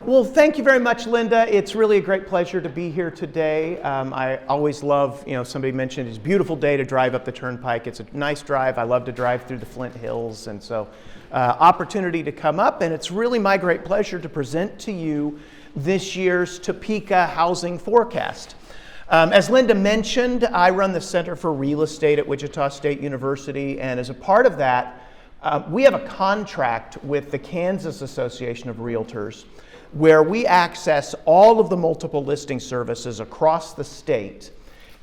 Well, thank you very much, Linda. It's really a great pleasure to be here today. I always love, somebody mentioned it's a beautiful day to drive up the Turnpike. It's a nice drive. I love to drive through the Flint Hills, and so opportunity to come up, and it's really my great pleasure to present to you this year's Topeka housing forecast. As Linda mentioned, I run the Center for Real Estate at Wichita State University, and as a part of that, we have a contract with the Kansas Association of Realtors where we access all of the multiple listing services across the state,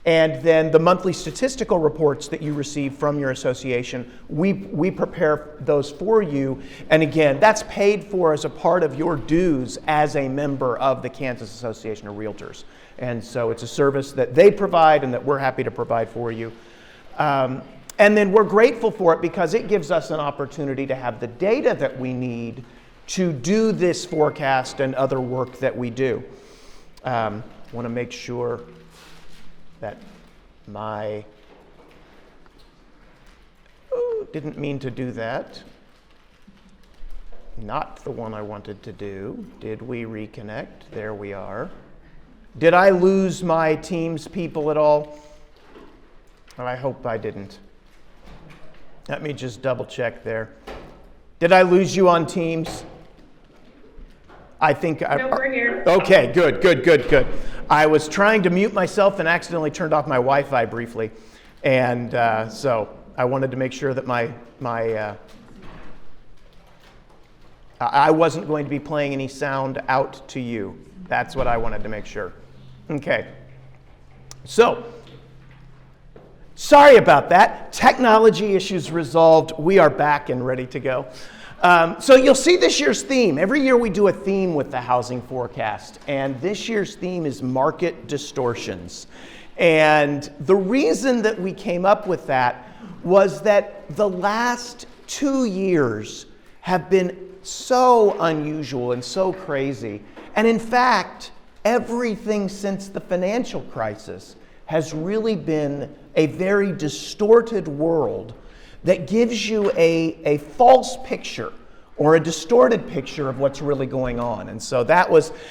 and then the monthly statistical reports that you receive from your association, we prepare those for you, and again, that's paid for as a part of your dues as a member of the Kansas Association of Realtors. And so it's a service that they provide and that we're happy to provide for you. And then we're grateful for it because it gives us an opportunity to have the data that we need to do this forecast and other work that we do. Want to make sure that didn't mean to do that. Not the one I wanted to do. Did we reconnect? There we are. Did I lose my Teams people at all? I hope I didn't. Let me just double check there. Did I lose you on Teams? I think no, we're here. Okay, good. I was trying to mute myself and accidentally turned off my Wi-Fi briefly, and so I wanted to make sure that I wasn't going to be playing any sound out to you. That's what I wanted to make sure. Okay. So, sorry about that. Technology issues resolved. We are back and ready to go. So you'll see this year's theme. Every year we do a theme with the housing forecast, and this year's theme is market distortions. And the reason that we came up with that was that the last 2 years have been so unusual and so crazy. And in fact, everything since the financial crisis has really been a very distorted world that gives you a false picture or a distorted picture of what's really going on. And so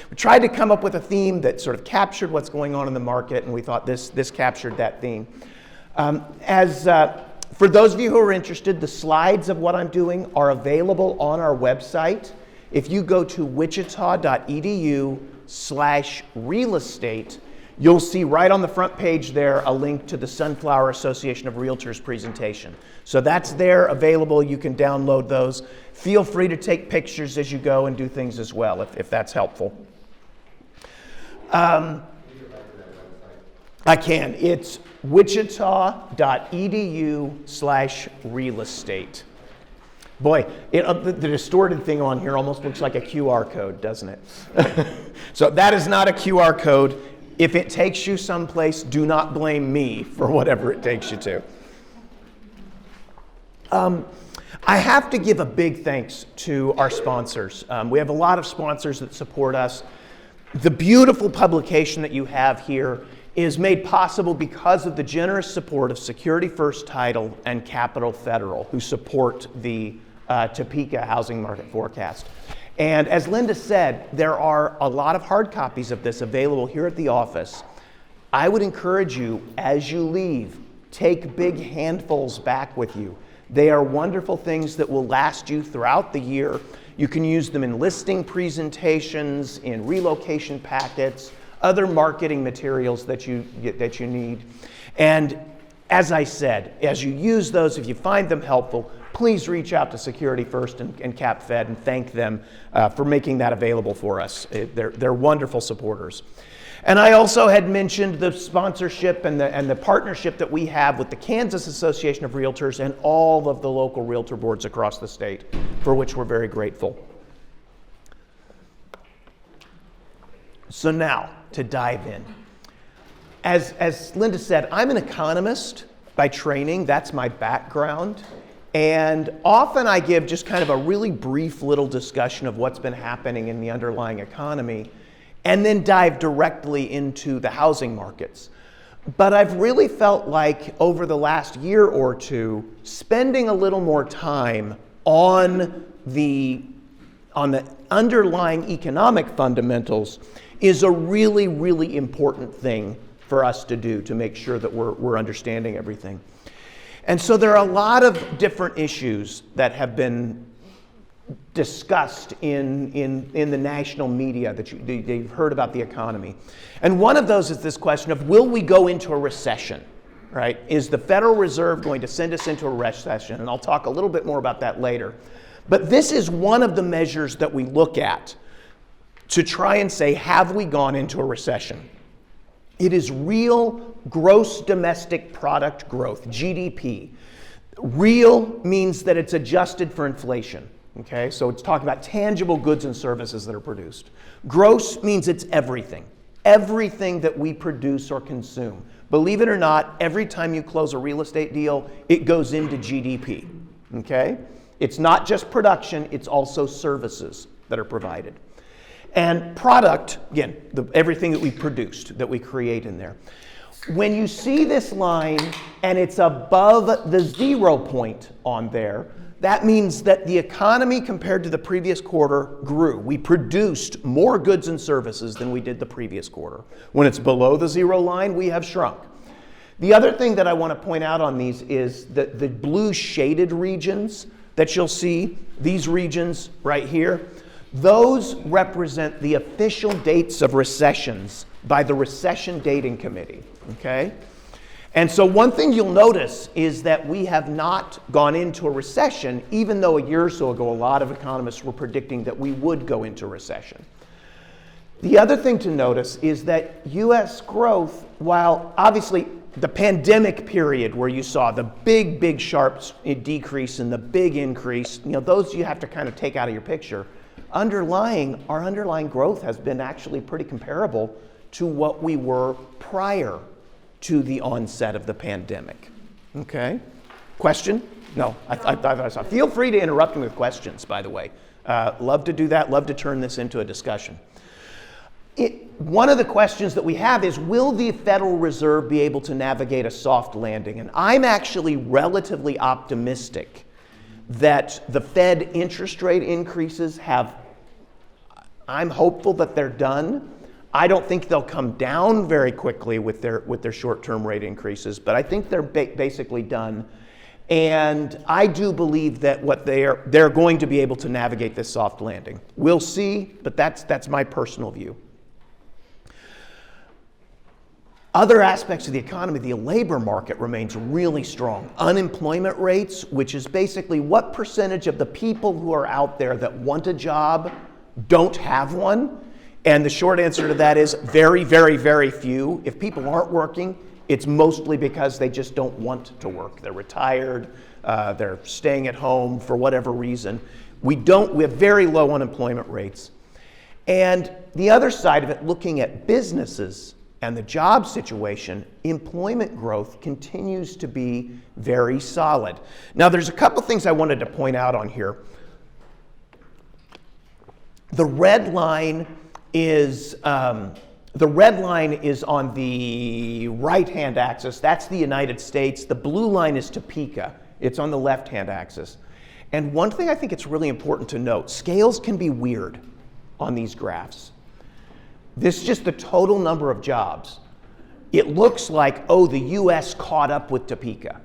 we tried to come up with a theme that sort of captured what's going on in the market, and we thought this captured that theme. For those of you who are interested, the slides of what I'm doing are available on our website. If you go to wichita.edu/real estate, you'll see right on the front page there a link to the Sunflower Association of Realtors presentation. So that's there, available. You can download those. Feel free to take pictures as you go and do things as well, if that's helpful. I can. It's wichita.edu/real estate. Boy, the distorted thing on here almost looks like a QR code, doesn't it? So that is not a QR code. If it takes you someplace, do not blame me for whatever it takes you to. I have to give a big thanks to our sponsors. We have a lot of sponsors that support us. The beautiful publication that you have here is made possible because of the generous support of Security First Title and Capital Federal, who support the Topeka housing market forecast. And as Linda said, there are a lot of hard copies of this available here at the office. I would encourage you, as you leave, take big handfuls back with you. They are wonderful things that will last you throughout the year. You can use them in listing presentations, in relocation packets, other marketing materials that you need. And as I said, as you use those, if you find them helpful, please reach out to Security First and Cap Fed and thank them for making that available for us. They're wonderful supporters. And I also had mentioned the sponsorship and the partnership that we have with the Kansas Association of Realtors and all of the local realtor boards across the state, for which we're very grateful. So now, to dive in. As Linda said, I'm an economist by training. That's my background. And often I give just kind of a really brief little discussion of what's been happening in the underlying economy and then dive directly into the housing markets. But I've really felt like over the last year or two, spending a little more time on the on the underlying economic fundamentals is a really, really important thing for us to do to make sure that we're understanding everything. And so there are a lot of different issues that have been discussed in the national media that you've heard about the economy. And one of those is this question of, will we go into a recession, right? Is the Federal Reserve going to send us into a recession? And I'll talk a little bit more about that later. But this is one of the measures that we look at to try and say, have we gone into a recession? It is real gross domestic product growth, GDP. Real means that it's adjusted for inflation. Okay, so it's talking about tangible goods and services that are produced. Gross means it's everything. Everything that we produce or consume. Believe it or not, every time you close a real estate deal, it goes into GDP. Okay? It's not just production, it's also services that are provided. And product, again, everything that we produced, that we create in there. When you see this line and it's above the 0 point on there, that means that the economy compared to the previous quarter grew. We produced more goods and services than we did the previous quarter. When it's below the 0 line, we have shrunk. The other thing that I want to point out on these is that the blue shaded regions that you'll see, these regions right here, those represent the official dates of recessions by the Recession Dating Committee, okay? And so one thing you'll notice is that we have not gone into a recession, even though a year or so ago a lot of economists were predicting that we would go into recession. The other thing to notice is that U.S. growth, while obviously the pandemic period where you saw the big sharp decrease and the big increase, those you have to kind of take out of your picture. Our underlying growth has been actually pretty comparable to what we were prior to the onset of the pandemic. Okay? Question? No, I feel free to interrupt me with questions, by the way. Love to do that, love to turn this into a discussion. One of the questions that we have is, will the Federal Reserve be able to navigate a soft landing? And I'm actually relatively optimistic that the Fed interest rate increases I'm hopeful that they're done. I don't think they'll come down very quickly with their short-term rate increases, but I think they're basically done. And I do believe that they're going to be able to navigate this soft landing. We'll see, but that's my personal view. Other aspects of the economy, the labor market remains really strong. Unemployment rates, which is basically what percentage of the people who are out there that want a job don't have one. And the short answer to that is very, very, very few. If people aren't working, it's mostly because they just don't want to work. They're retired, they're staying at home for whatever reason. We have very low unemployment rates. And the other side of it, looking at businesses and the job situation, employment growth continues to be very solid. Now, there's a couple things I wanted to point out on here. The red line is on the right-hand axis. That's the United States. The blue line is Topeka. It's on the left-hand axis. And one thing I think it's really important to note, scales can be weird on these graphs. This is just the total number of jobs. It looks like, the U.S. caught up with Topeka.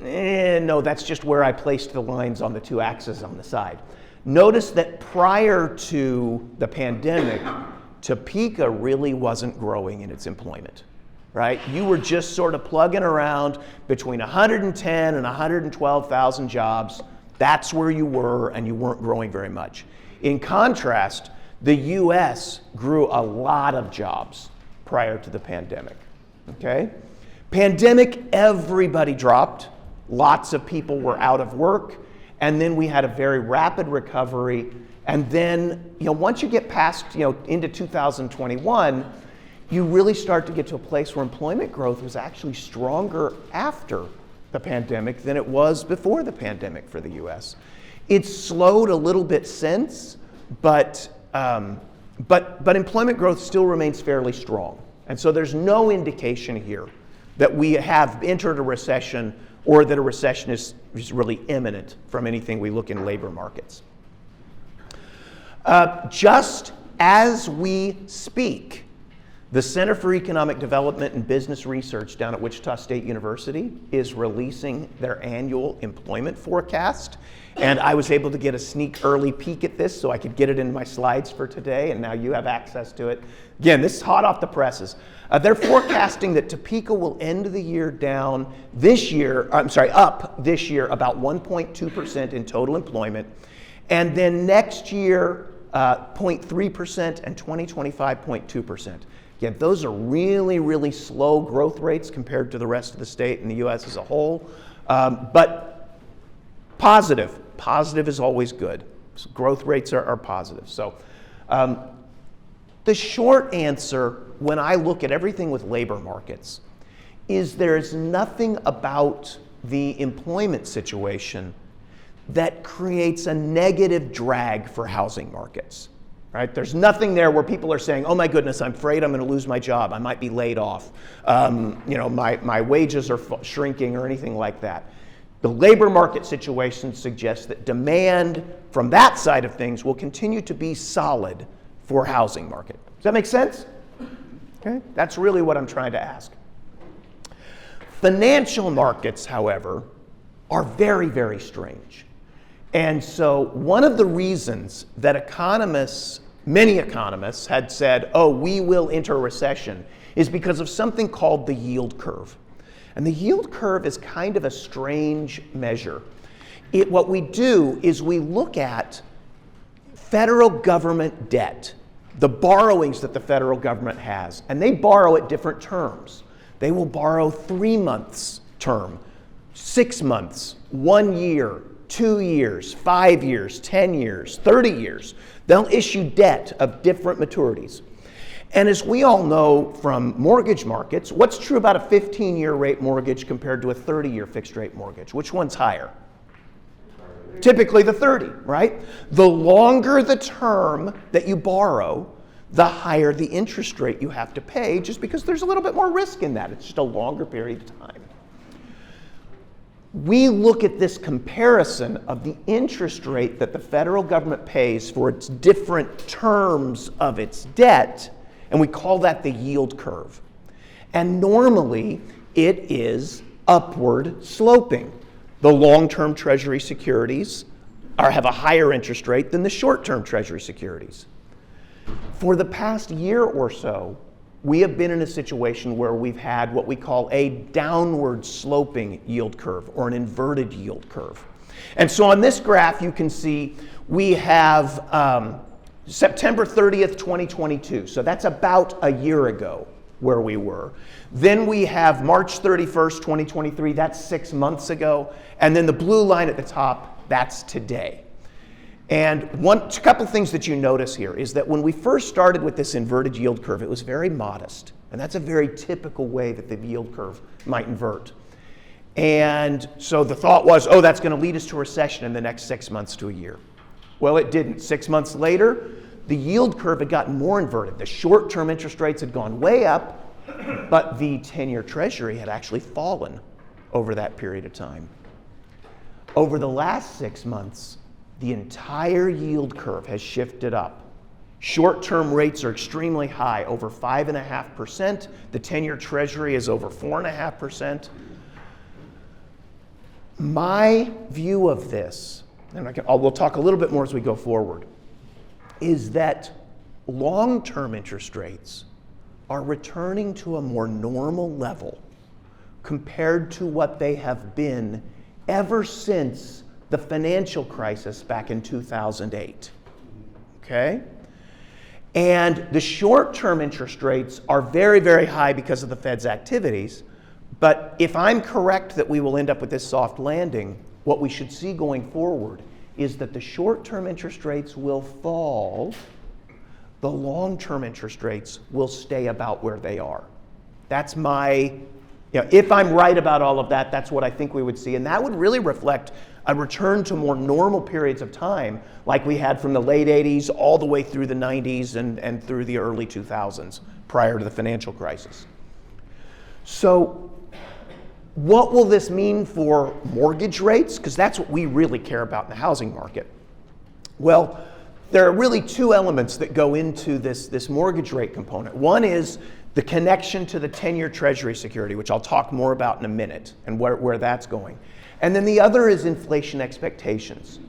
No, that's just where I placed the lines on the two axes on the side. Notice that prior to the pandemic, Topeka really wasn't growing in its employment, right? You were just sort of plugging around between 110 and 112,000 jobs. That's where you were, and you weren't growing very much. In contrast, the U.S. grew a lot of jobs prior to the pandemic, okay? Pandemic, everybody dropped. Lots of people were out of work. And then we had a very rapid recovery. And then, once you get past, into 2021, you really start to get to a place where employment growth was actually stronger after the pandemic than it was before the pandemic for the U.S. It's slowed a little bit since, but employment growth still remains fairly strong. And so there's no indication here that we have entered a recession or that a recession is really imminent from anything we look in labor markets. Just as we speak, the Center for Economic Development and Business Research down at Wichita State University is releasing their annual employment forecast. And I was able to get a sneak early peek at this so I could get it in my slides for today, and now you have access to it. Again, this is hot off the presses. They're forecasting that Topeka will end the year up this year about 1.2% in total employment, and then next year 0.3% and 2025 0.2%. Again, those are really, really slow growth rates compared to the rest of the state and the U.S. as a whole, but positive. Positive is always good. So growth rates are positive. So the short answer when I look at everything with labor markets is there's nothing about the employment situation that creates a negative drag for housing markets. Right? There's nothing there where people are saying, oh my goodness, I'm afraid I'm going to lose my job. I might be laid off. My wages are shrinking or anything like that. The labor market situation suggests that demand from that side of things will continue to be solid for housing market. Does that make sense? Okay, that's really what I'm trying to ask. Financial markets, however, are very, very strange. And so one of the reasons that many economists had said, oh, we will enter a recession is because of something called the yield curve. And the yield curve is kind of a strange measure. What we do is we look at federal government debt, the borrowings that the federal government has, and they borrow at different terms. They will borrow 3 months term, 6 months, 1 year, 2 years, 5 years, 10 years, 30 years. They'll issue debt of different maturities. And as we all know from mortgage markets, what's true about a 15-year rate mortgage compared to a 30-year fixed rate mortgage? Which one's higher? Typically the 30, right? The longer the term that you borrow, the higher the interest rate you have to pay, just because there's a little bit more risk in that. It's just a longer period of time. We look at this comparison of the interest rate that the federal government pays for its different terms of its debt, and we call that the yield curve. And normally, it is upward sloping. The long-term Treasury securities have a higher interest rate than the short-term Treasury securities. For the past year or so, we have been in a situation where we've had what we call a downward sloping yield curve, or an inverted yield curve. And so on this graph, you can see we have September 30th, 2022. So that's about a year ago where we were. Then we have March 31st, 2023. That's 6 months ago. And then the blue line at the top, that's today. And a couple things that you notice here is that when we first started with this inverted yield curve, it was very modest. And that's a very typical way that the yield curve might invert. And so the thought was, oh, that's going to lead us to a recession in the next 6 months to a year. Well, it didn't. 6 months later, the yield curve had gotten more inverted. The short-term interest rates had gone way up, but the 10-year Treasury had actually fallen over that period of time. Over the last 6 months, the entire yield curve has shifted up. Short-term rates are extremely high, over 5.5%. The 10-year Treasury is over 4.5%. My view of this, and we'll talk a little bit more as we go forward, is that long-term interest rates are returning to a more normal level compared to what they have been ever since the financial crisis back in 2008. Okay? And the short-term interest rates are very, very high because of the Fed's activities. But if I'm correct that we will end up with this soft landing, what we should see going forward is that the short-term interest rates will fall, the long-term interest rates will stay about where they are. That's if I'm right about all of that, that's what I think we would see. And that would really reflect a return to more normal periods of time like we had from the late 80s all the way through the 90s and through the early 2000s prior to the financial crisis. So what will this mean for mortgage rates? Because that's what we really care about in the housing market. Well, there are really two elements that go into this mortgage rate component. One is the connection to the 10-year Treasury security, which I'll talk more about in a minute, and where that's going. And then the other is inflation expectations.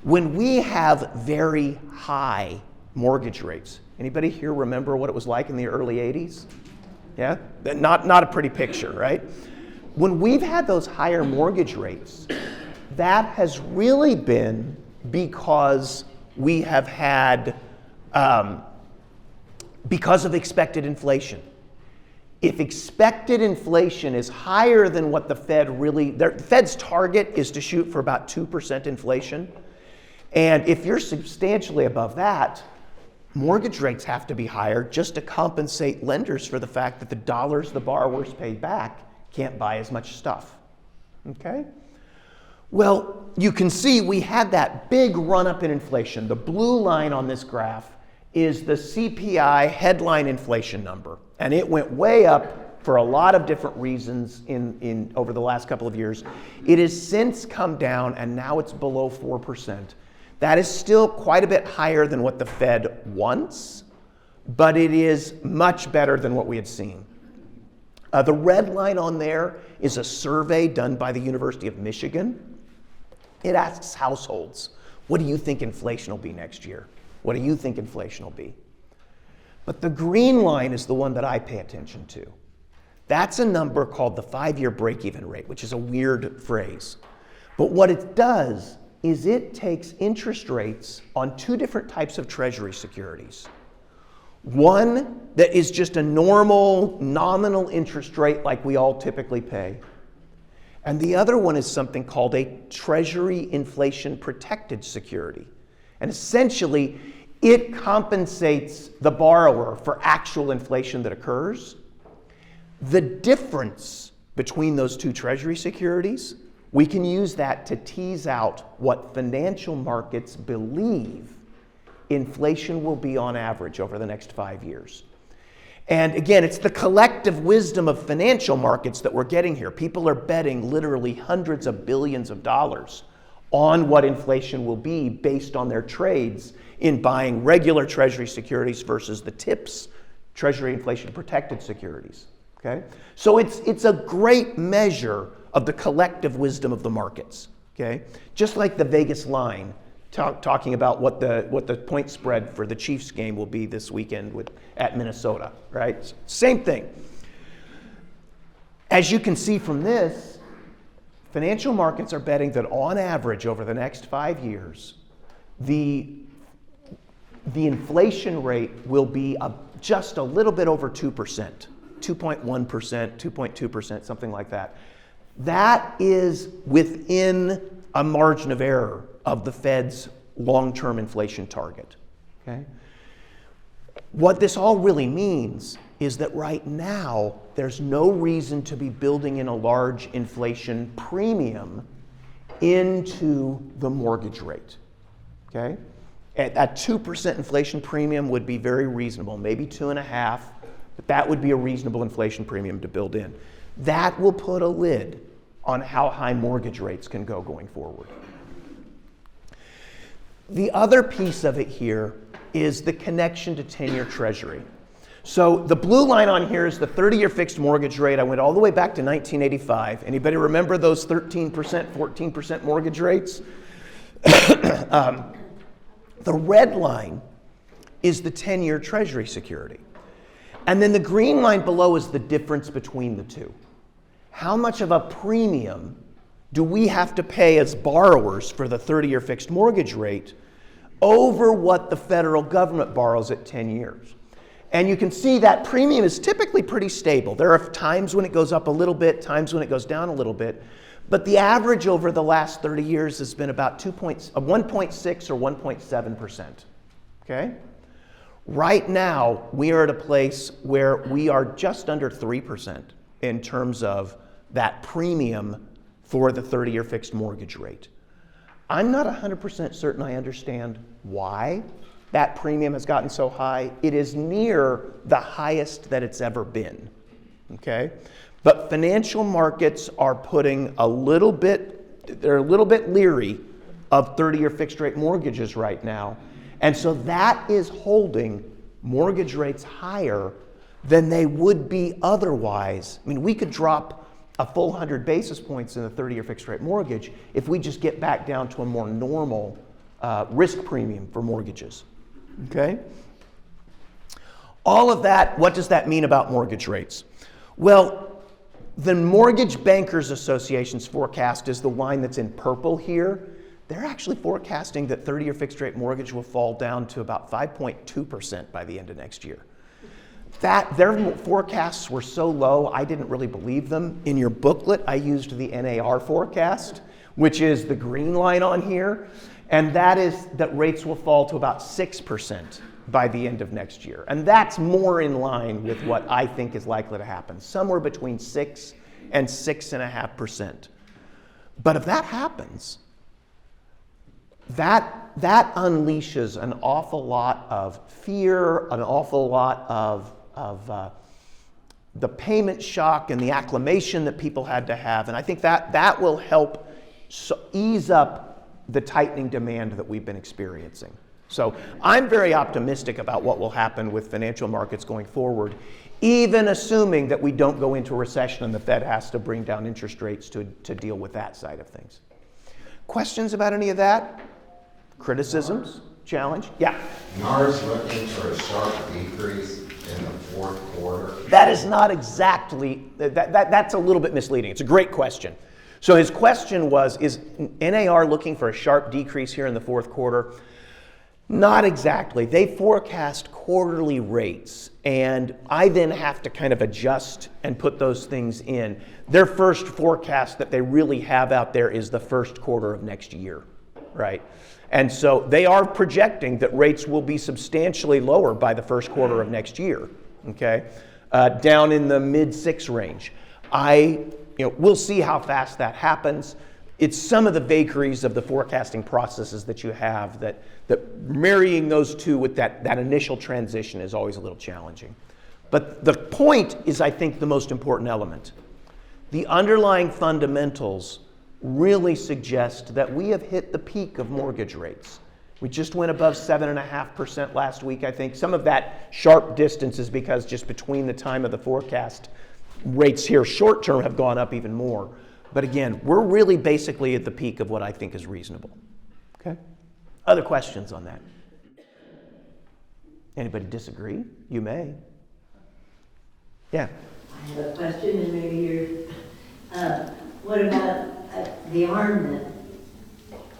When we have very high mortgage rates, anybody here remember what it was like in the early 80s? Yeah? Not a pretty picture, right? When we've had those higher mortgage rates, that has really been because we have had, because of expected inflation. If expected inflation is higher than what the Fed's target is to shoot for about 2% inflation. And if you're substantially above that, mortgage rates have to be higher just to compensate lenders for the fact that the dollars the borrowers pay back can't buy as much stuff. Okay? Well, you can see we had that big run-up in inflation. The blue line on this graph is the CPI headline inflation number. And it went way up for a lot of different reasons over the last couple of years. It has since come down, and now it's below 4%. That is still quite a bit higher than what the Fed wants, but it is much better than what we had seen. The red line on there is a survey done by the University of Michigan. It asks households, what do you think inflation will be next year? What do you think inflation will be? But the green line is the one that I pay attention to. That's a number called the 5-year break-even rate, which is a weird phrase. But what it does is it takes interest rates on two different types of Treasury securities. One that is just a normal nominal interest rate like we all typically pay. And the other one is something called a Treasury inflation protected security. And essentially, it compensates the borrower for actual inflation that occurs. The difference between those two Treasury securities, we can use that to tease out what financial markets believe inflation will be on average over the next 5 years. And again, it's the collective wisdom of financial markets that we're getting here. People are betting literally hundreds of billions of dollars on what inflation will be based on their trades in buying regular Treasury securities versus the TIPS, Treasury inflation protected securities. Okay? So it's a great measure of the collective wisdom of the markets. Okay? Just like the Vegas line, talking about what the point spread for the Chiefs game will be this weekend at Minnesota, right? Same thing. As you can see from this, financial markets are betting that on average over the next 5 years, the inflation rate will be just a little bit over 2%, 2.1%, 2.2%, something like that. That is within a margin of error of the Fed's long-term inflation target. Okay? What this all really means is that right now, there's no reason to be building in a large inflation premium into the mortgage rate. Okay? At 2% inflation premium would be very reasonable, maybe 2.5%, but that would be a reasonable inflation premium to build in. That will put a lid on how high mortgage rates can go going forward. The other piece of it here is the connection to 10-year Treasury. So the blue line on here is the 30-year fixed mortgage rate. I went all the way back to 1985. Anybody remember those 13%, 14% mortgage rates? The red line is the 10-year Treasury security. And then the green line below is the difference between the two. How much of a premium do we have to pay as borrowers for the 30-year fixed mortgage rate over what the federal government borrows at 10 years? And you can see that premium is typically pretty stable. There are times when it goes up a little bit, times when it goes down a little bit, but the average over the last 30 years has been about 1.6 or 1.7%. Okay? Right now, we are at a place where we are just under 3% in terms of that premium for the 30-year fixed mortgage rate. I'm not 100% certain I understand why that premium has gotten so high. It is near the highest that it's ever been, okay? But financial markets are putting they're a little bit leery of 30-year fixed rate mortgages right now. And so that is holding mortgage rates higher than they would be otherwise. I mean, we could drop a full 100 basis points in the 30-year fixed rate mortgage if we just get back down to a more normal risk premium for mortgages, okay? All of that, what does that mean about mortgage rates? Well, the Mortgage Bankers Association's forecast is the line that's in purple here. They're actually forecasting that 30-year fixed rate mortgage will fall down to about 5.2% by the end of next year. Their forecasts were so low, I didn't really believe them. In your booklet, I used the NAR forecast, which is the green line on here, and that is that rates will fall to about 6% by the end of next year. And that's more in line with what I think is likely to happen, somewhere between 6 and 6.5%. But if that happens, that unleashes an awful lot of fear, an awful lot of the payment shock and the acclimation that people had to have. And I think that will help ease up the tightening demand that we've been experiencing. So I'm very optimistic about what will happen with financial markets going forward, even assuming that we don't go into a recession and the Fed has to bring down interest rates to deal with that side of things. Questions about any of that? Criticisms? Challenge? Yeah. NAR's looking for a sharp decrease in the fourth quarter. That is not exactly, that's a little bit misleading. It's a great question. So his question was, is NAR looking for a sharp decrease here in the fourth quarter? Not exactly. They forecast quarterly rates, and I then have to kind of adjust and put those things in. Their first forecast that they really have out there is the first quarter of next year, right? And so they are projecting that rates will be substantially lower by the first quarter of next year, okay? Down in the mid-6 range. We'll see how fast that happens. It's some of the vagaries of the forecasting processes that you have that marrying those two with that initial transition is always a little challenging. But the point is, I think, the most important element. The underlying fundamentals really suggest that we have hit the peak of mortgage rates. We just went above 7.5% last week, I think. Some of that sharp distance is because just between the time of the forecast, rates here short term have gone up even more. But again, we're really basically at the peak of what I think is reasonable. Okay? Other questions on that? Anybody disagree? You may. Yeah. I have a question, and maybe you're. What about the ARM then?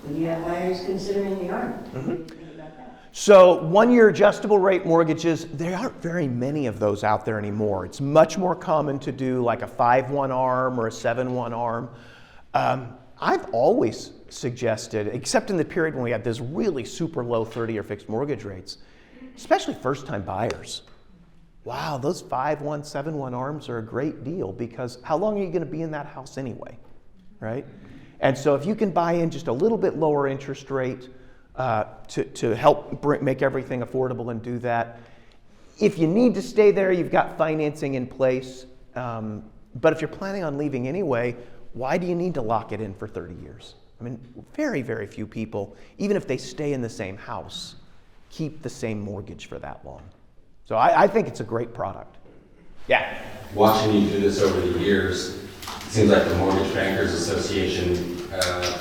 When you have buyers considering the ARM, what do you think about that? So 1-year adjustable rate mortgages, there aren't very many of those out there anymore. It's much more common to do like a 5-1 ARM or a 7-1 ARM. I've always suggested, except in the period when we had this really super low 30-year fixed mortgage rates, especially first-time buyers. Wow, those 5-1, 7-1 ARMs are a great deal because how long are you going to be in that house anyway, right? And so if you can buy in just a little bit lower interest rate to help make everything affordable and do that. If you need to stay there, you've got financing in place. But if you're planning on leaving anyway, why do you need to lock it in for 30 years? I mean, very, very few people, even if they stay in the same house, keep the same mortgage for that long. So I think it's a great product. Yeah? Watching you do this over the years, it seems like the Mortgage Bankers Association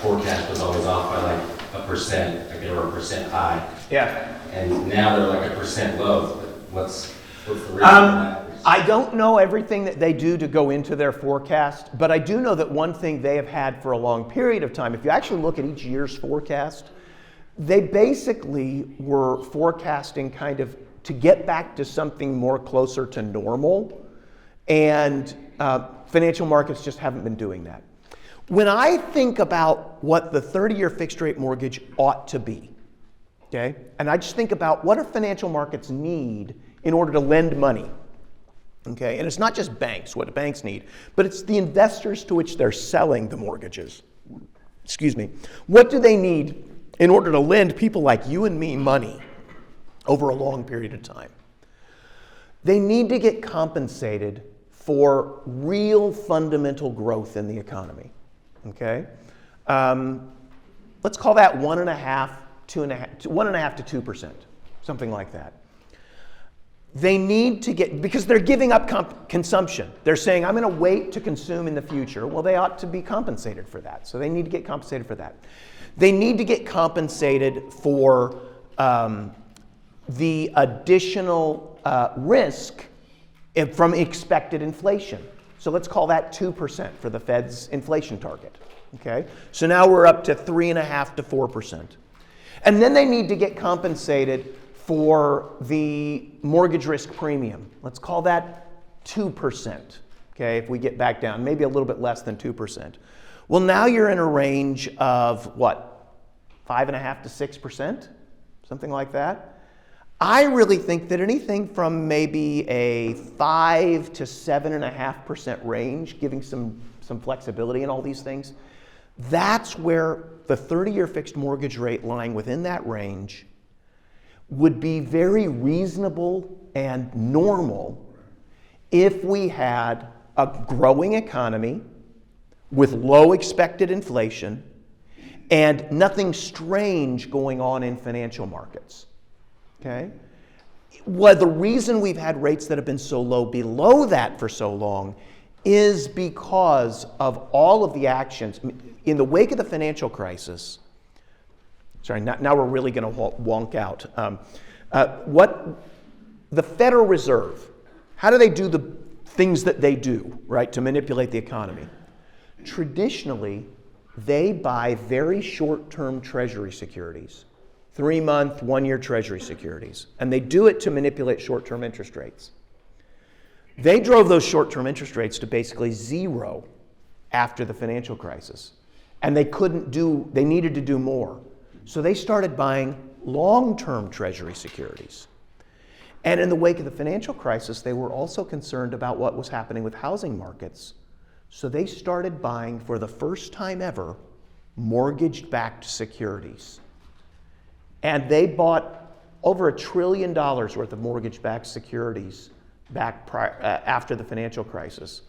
forecast was always off by like 1%, like they were 1% high. Yeah. And now they're like 1% low. What's the reason for that? I don't know everything that they do to go into their forecast, but I do know that one thing they have had for a long period of time, if you actually look at each year's forecast, they basically were forecasting kind of to get back to something more closer to normal, and financial markets just haven't been doing that. When I think about what the 30-year fixed rate mortgage ought to be, okay, and I just think about what do financial markets need in order to lend money, okay, and it's not just banks, what banks need, but it's the investors to which they're selling the mortgages. Excuse me. What do they need in order to lend people like you and me money over a long period of time? They need to get compensated for real fundamental growth in the economy, okay? Let's call that 1.5 1.5 to 2%, something like that. They need to get, because they're giving up consumption. They're saying, I'm going to wait to consume in the future. Well, they ought to be compensated for that. So they need to get compensated for that. They need to get compensated for the additional risk from expected inflation. So let's call that 2% for the Fed's inflation target. Okay? So now we're up to 3.5 to 4%. And then they need to get compensated for the mortgage risk premium. Let's call that 2%, okay, if we get back down, maybe a little bit less than 2%. Well, now you're in a range of what, 5.5 to 6%, something like that. I really think that anything from maybe a 5 to 7.5% range, giving some flexibility in all these things, that's where the 30-year fixed mortgage rate lying within that range would be very reasonable and normal if we had a growing economy with low expected inflation and nothing strange going on in financial markets. Okay? Well, the reason we've had rates that have been so low below that for so long is because of all of the actions. In the wake of the financial crisis, sorry, now we're really going to wonk out. What the Federal Reserve, how do they do the things that they do, right, to manipulate the economy? Traditionally, they buy very short-term Treasury securities, 3-month, 1-year Treasury securities, and they do it to manipulate short-term interest rates. They drove those short-term interest rates to basically zero after the financial crisis, and they needed to do more. So they started buying long-term Treasury securities. And in the wake of the financial crisis, they were also concerned about what was happening with housing markets. So they started buying, for the first time ever, mortgage-backed securities. And they bought over $1 trillion worth of mortgage-backed securities after the financial crisis.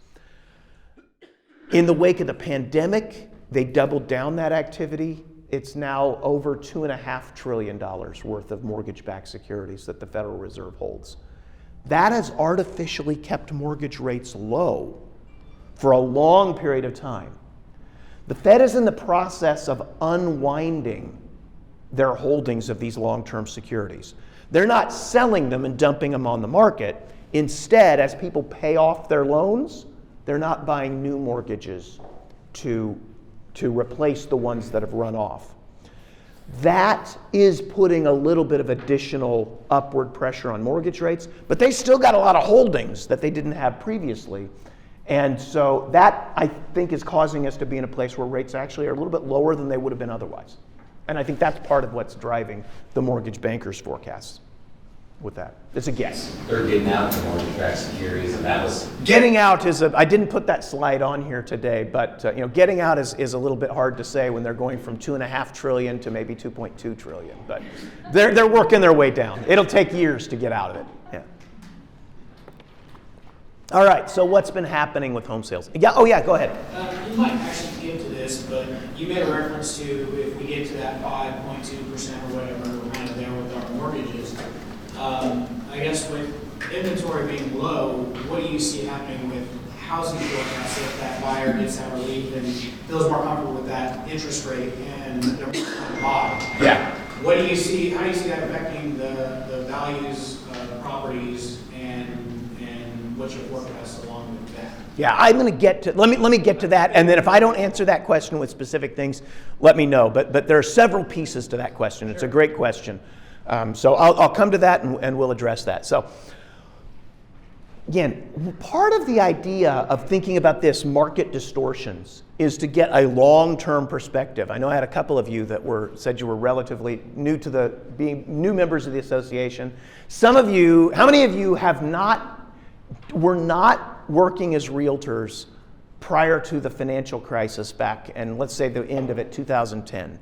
In the wake of the pandemic, they doubled down that activity. It's now over $2.5 trillion worth of mortgage-backed securities that the Federal Reserve holds. That has artificially kept mortgage rates low for a long period of time. The Fed is in the process of unwinding their holdings of these long-term securities. They're not selling them and dumping them on the market. Instead, as people pay off their loans, they're not buying new mortgages to replace the ones that have run off. That is putting a little bit of additional upward pressure on mortgage rates, but they still got a lot of holdings that they didn't have previously. And so that, I think, is causing us to be in a place where rates actually are a little bit lower than they would have been otherwise. And I think that's part of what's driving the mortgage bankers' forecasts with that. It's a guess. They're getting out the mortgage-backed securities, and that was... Getting out is I didn't put that slide on here today, but getting out is a little bit hard to say when they're going from $2.5 trillion to maybe $2.2 trillion. But they're working their way down. It'll take years to get out of it. Yeah. All right, so what's been happening with home sales? Yeah, go ahead. You might actually get to this, but you made a reference to if we get to that 5.2% or whatever, we're kind of there with our mortgages. I guess with inventory being low, what do you see happening with housing forecasts if that buyer gets that relief and feels more comfortable with that interest rate and they're going to buy? Yeah. What do you see? How do you see that affecting the values of properties and what's your forecast along with that? Yeah, I'm going to get to, let me get to that, and then if I don't answer that question with specific things, let me know. But there are several pieces to that question. It's a great question. So I'll come to that and we'll address that. So again, part of the idea of thinking about this market distortions is to get a long-term perspective. I know I had a couple of you that said you were relatively new to being new members of the association. Some of you, how many of you were not working as realtors prior to the financial crisis back, and let's say the end of it, 2010,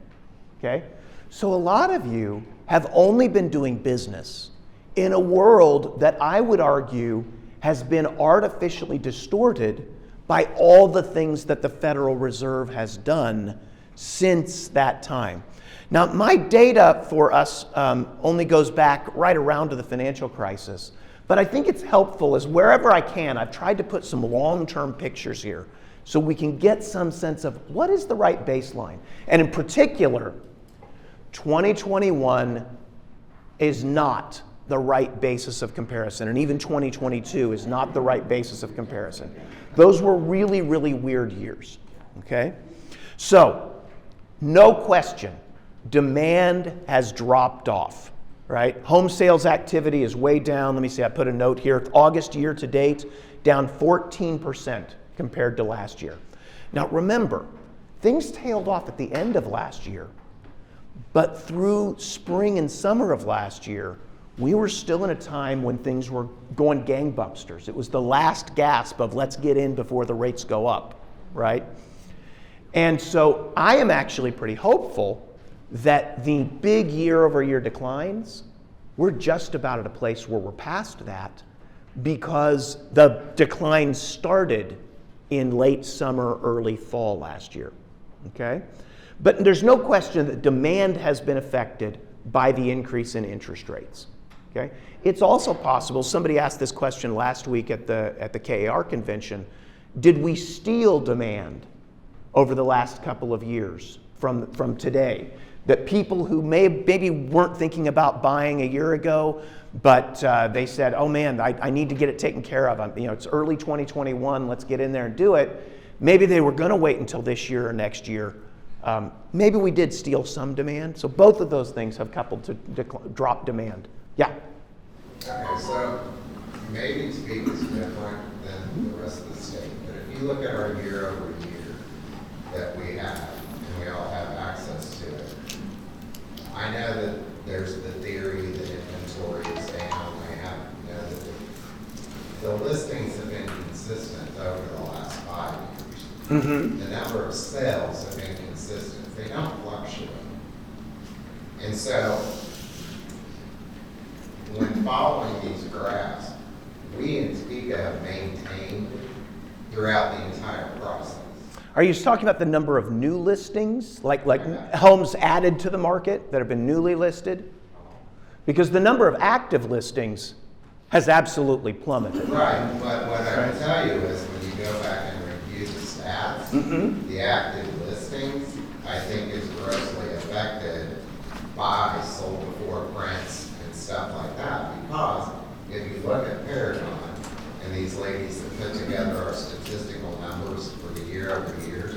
okay? So a lot of you have only been doing business in a world that I would argue has been artificially distorted by all the things that the Federal Reserve has done since that time. Now, my data for us only goes back right around to the financial crisis, but I think it's helpful as wherever I can, I've tried to put some long-term pictures here so we can get some sense of what is the right baseline. And in particular, 2021 is not the right basis of comparison, and even 2022 is not the right basis of comparison. Those were really, really weird years, okay? So, no question, demand has dropped off, right? Home sales activity is way down. Let me see, I put a note here. August year to date, down 14% compared to last year. Now remember, things tailed off at the end of last year, but through spring and summer of last year, we were still in a time when things were going gangbusters. It was the last gasp of let's get in before the rates go up, right? And so I am actually pretty hopeful that the big year-over-year declines, we're just about at a place where we're past that because the decline started in late summer, early fall last year, okay? But there's no question that demand has been affected by the increase in interest rates, okay? It's also possible, somebody asked this question last week at the KAR convention, did we steal demand over the last couple of years from today? That people who maybe weren't thinking about buying a year ago, but they said, oh man, I need to get it taken care of. It's early 2021, let's get in there and do it. Maybe they were gonna wait until this year or next year. Maybe we did steal some demand. So both of those things have coupled to drop demand. Yeah? Okay, so maybe Topeka is different than the rest of the state, but if you look at our year over year that we have, and we all have access to it, I know that there's the theory that inventory is down. I have, that the listings have been consistent over the last 5 years. Mm-hmm. The number of sales have been consistent. They don't fluctuate. And so, when following these graphs, we in Topeka have maintained throughout the entire process. Are you talking about the number of new listings, like homes added to the market that have been newly listed? Because the number of active listings has absolutely plummeted. Right, but what I would tell you is when you go back and review the stats, the active listings, I think, is grossly affected by sold before prints and stuff like that. Because if you look at Paragon, and these ladies that put together our statistical numbers for the year over year,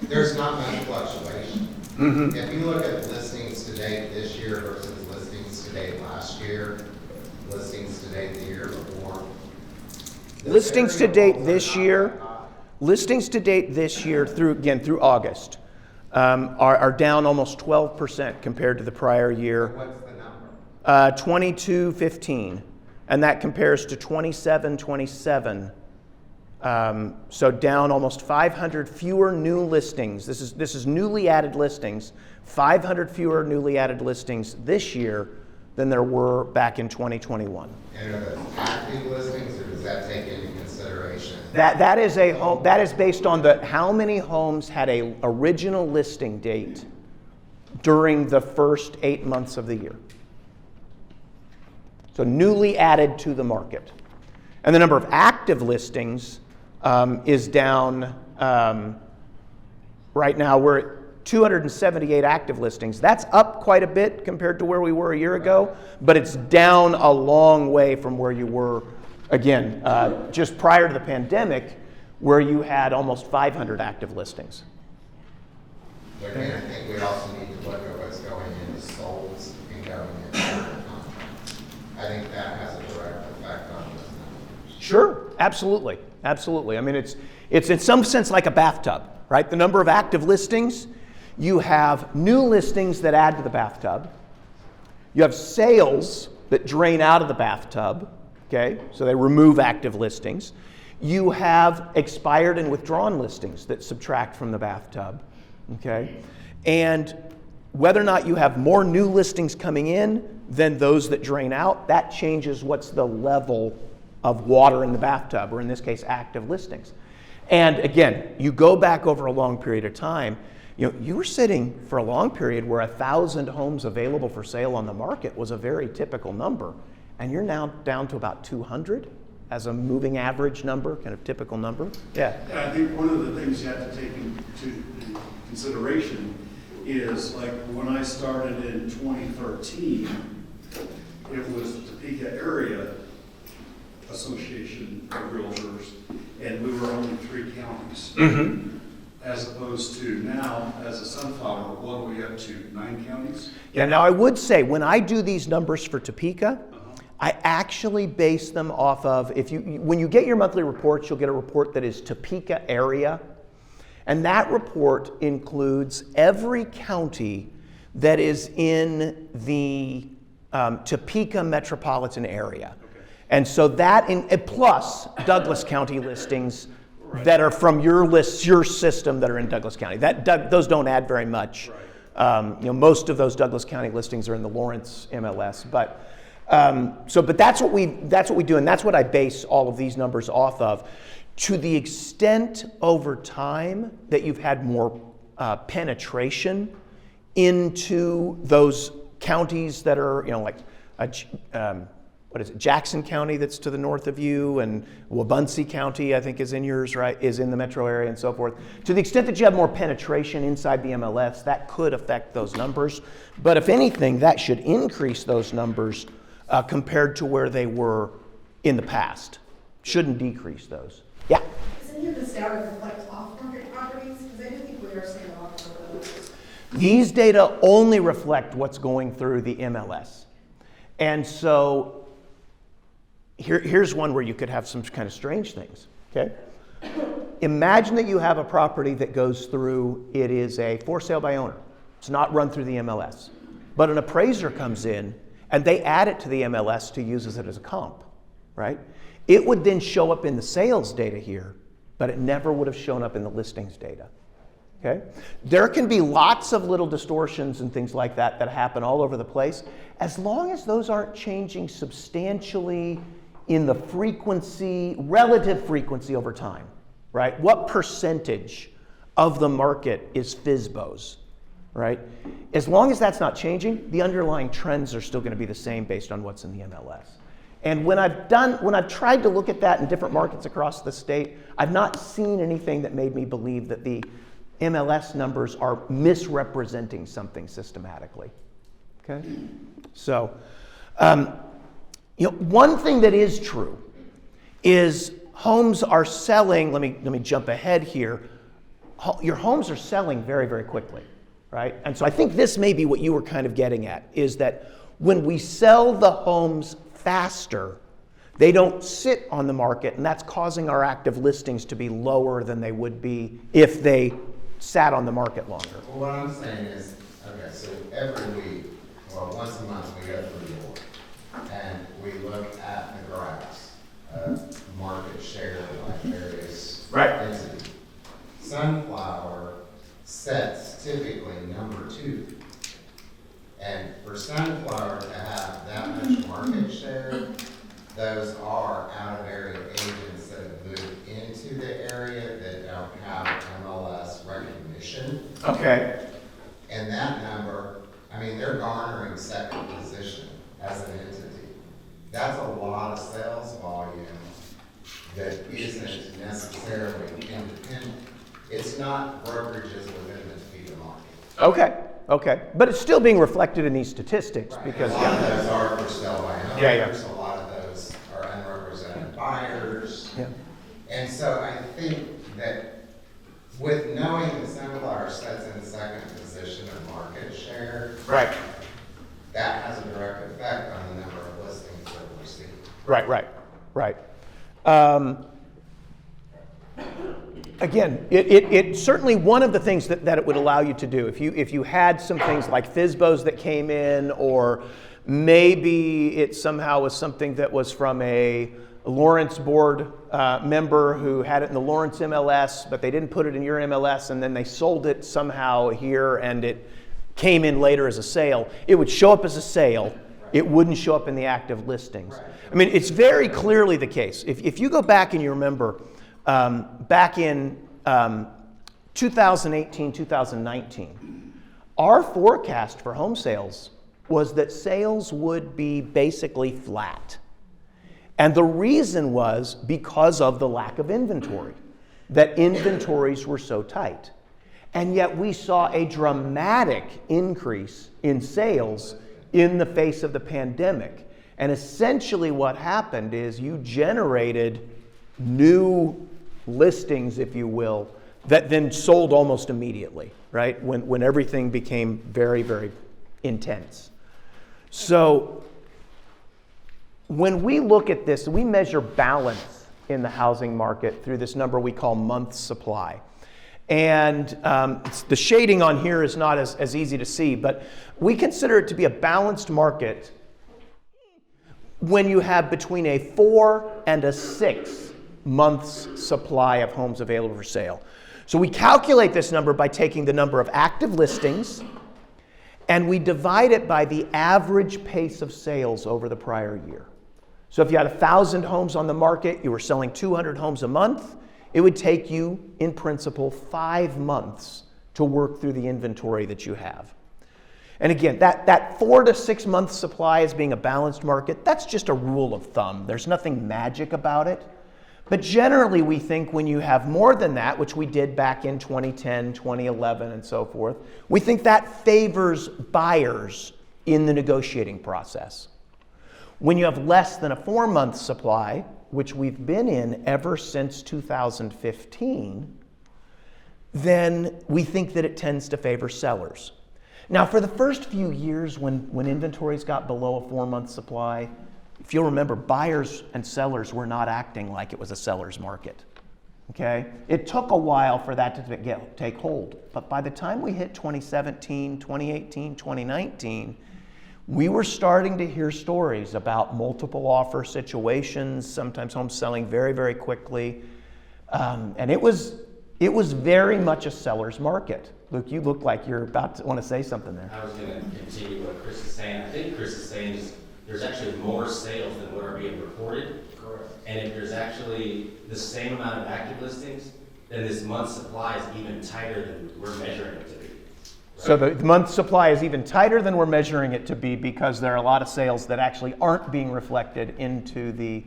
there's not much fluctuation. If you look at listings to date this year versus listings to date last year, listings to date the year before. Listings to date this year through August are down almost 12% compared to the prior year. What's the number? 2215, and that compares to 2727. So down almost 500 fewer new listings. This is newly added listings. 500 fewer newly added listings this year than there were back in 2021. And are those active listings, or does that take into consideration? That is based on how many homes had a original listing date during the first 8 months of the year. So newly added to the market. And the number of active listings is down. Right now we're at 278 active listings. That's up quite a bit compared to where we were a year ago, but it's down a long way from where you were, again, just prior to the pandemic, where you had almost 500 active listings. But again, I think we also need to look at what's going into solds and going into contracts. I think that has a direct effect on this number. Sure, absolutely, absolutely. I mean, it's in some sense like a bathtub, right? The number of active listings, you have new listings that add to the bathtub. You have sales that drain out of the bathtub, okay? So they remove active listings. You have expired and withdrawn listings that subtract from the bathtub, okay? And whether or not you have more new listings coming in than those that drain out, that changes what's the level of water in the bathtub, or in this case, active listings. And again, you go back over a long period of time, you were sitting for a long period where 1,000 homes available for sale on the market was a very typical number. And you're now down to about 200 as a moving average number, kind of typical number. Yeah. And I think one of the things you have to take into consideration is, like, when I started in 2013, it was the Topeka Area Association of Realtors, and we were only 3 counties. As opposed to now, as a Sunflower, what are we up to, 9 counties? Yeah, now I would say when I do these numbers for Topeka, I actually base them off of, when you get your monthly reports, you'll get a report that is Topeka area. And that report includes every county that is in the Topeka metropolitan area. And so that, plus Douglas County listings that are from your list, your system that are in Douglas County. Those don't add very much. Most of those Douglas County listings are in the Lawrence MLS. But that's what we do, and that's what I base all of these numbers off of. To the extent over time that you've had more penetration into those counties that are, like Jackson County that's to the north of you, and Wabaunsee County, I think, is in yours, right? Is in the metro area and so forth. To the extent that you have more penetration inside the MLS, that could affect those numbers. But if anything, that should increase those numbers compared to where they were in the past. Shouldn't decrease those. Yeah? Does any of this data reflect off-market properties? Because I do think we are seeing off-market. These data only reflect what's going through the MLS. And so here's one where you could have some kind of strange things, okay? Imagine that you have a property that goes through, it is a for sale by owner. It's not run through the MLS. But an appraiser comes in and they add it to the MLS to use it as a comp, right? It would then show up in the sales data here, but it never would have shown up in the listings data. Okay? There can be lots of little distortions and things like that that happen all over the place, as long as those aren't changing substantially in the frequency, relative frequency over time, right? What percentage of the market is FSBOs, right? As long as that's not changing, the underlying trends are still going to be the same based on what's in the MLS. And when I've tried to look at that in different markets across the state, I've not seen anything that made me believe that the MLS numbers are misrepresenting something systematically. Okay? So, one thing that is true is homes are selling. Let me jump ahead here. Your homes are selling very, very quickly, right? And so I think this may be what you were kind of getting at, is that when we sell the homes faster, they don't sit on the market, and that's causing our active listings to be lower than they would be if they sat on the market longer. Well, what I'm saying is, okay, so every week, once a month, we go through the board, and we look at the graphs of market share by various entities. Sunflower sets typically number 2. And for Sunflower to have that much market share, those are out-of-area agents that have moved into the area that don't have MLS recognition. Okay. And that number, they're garnering second position as an entity. That's a lot of sales volume that isn't necessarily independent. It's not brokerages within the Topeka market. Okay. But it's still being reflected in these statistics because a lot of those are for sale by owners. Yeah. A lot of those are unrepresented buyers. Yeah. And so I think that with knowing that Sunflower sets in second position of market share, Right. that has a direct effect on the number of listings that we're seeing. Right. Again, it's certainly one of the things that it would allow you to do. If you had some things like FSBOs that came in, or maybe it somehow was something that was from a Lawrence board member who had it in the Lawrence MLS, but they didn't put it in your MLS, and then they sold it somehow here, and it came in later as a sale, it would show up as a sale. It wouldn't show up in the active listings. It's very clearly the case. If you go back and you remember, back in 2018, 2019, our forecast for home sales was that sales would be basically flat. And the reason was because of the lack of inventory, that inventories were so tight. And yet we saw a dramatic increase in sales in the face of the pandemic. And essentially what happened is you generated new listings, if you will, that then sold almost immediately, right? When everything became very, very intense. So when we look at this, we measure balance in the housing market through this number we call month supply. And the shading on here is not as easy to see, but we consider it to be a balanced market when you have between a 4 and a 6 months supply of homes available for sale. So we calculate this number by taking the number of active listings and we divide it by the average pace of sales over the prior year. So if you had 1,000 homes on the market, you were selling 200 homes a month, it would take you, in principle, 5 months to work through the inventory that you have. And again, that 4 to 6 month supply as being a balanced market, that's just a rule of thumb. There's nothing magic about it. But generally, we think when you have more than that, which we did back in 2010, 2011, and so forth, we think that favors buyers in the negotiating process. When you have less than a 4 month supply, which we've been in ever since 2015, then we think that it tends to favor sellers. Now, for the first few years when inventories got below a 4 month supply, if you'll remember, buyers and sellers were not acting like it was a seller's market. Okay? It took a while for that to take hold. But by the time we hit 2017, 2018, 2019, we were starting to hear stories about multiple offer situations, sometimes homes selling very, very quickly. And it was very much a seller's market. Luke, you look like you're about to want to say something there. I was going to continue what Chris is saying. I think Chris is saying is there's actually more sales than what are being reported. Correct. And if there's actually the same amount of active listings, then this month supply is even tighter than we're measuring it to be. Right? So the month supply is even tighter than we're measuring it to be because there are a lot of sales that actually aren't being reflected into the